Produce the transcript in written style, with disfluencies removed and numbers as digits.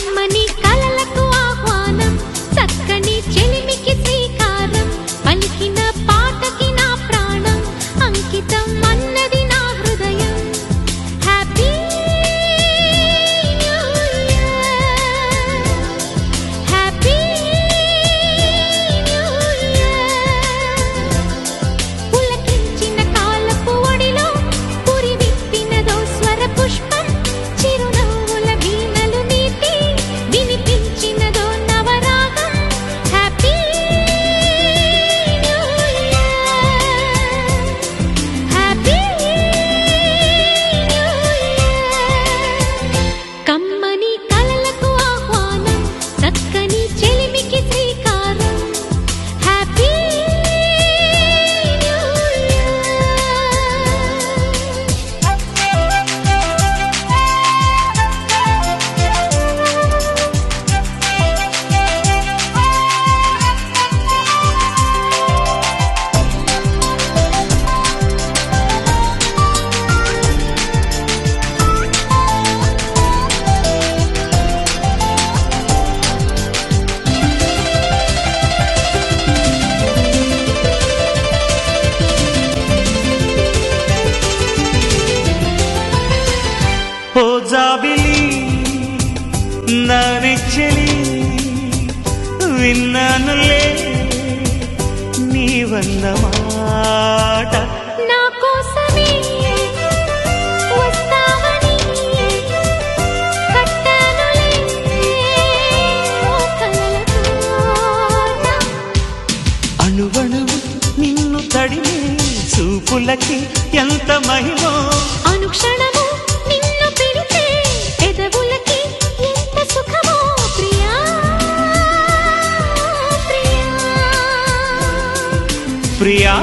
కమ్మని కలలకు ఆహ్వానం చక్కని చెలిమికి శ్రీకారం పలికిన పాటకి నా ప్రాణం అంకితం అన్నది నా హృదయం happy new year happy new year పులకించిన కాలపు ఒడిలో పురి విప్పినదో స్వర పుష్పం చిరునవ్వుల వీణలు నీటి వినిపించినదో నవరాగం happy new year happy new year కమ్మని కలలకు ఆహ్వానం చక్కని చెలిమికి శ్రీకారం హ్యాపీ న్యూ ఓ జాబిలి నా నెచ్చెలి విన్నానులే నీవన్న మాట నా కోసమే వస్తావని కట్టానులే ఓ కలల తోట అణువణువు నిన్ను తడిమే చూపులకి ఎంత మహిమో అనుక్షణము నిన్ను పిలిచే పెదవులకి ఎంత సుఖమో ప్రియా ప్రియా ప్రియా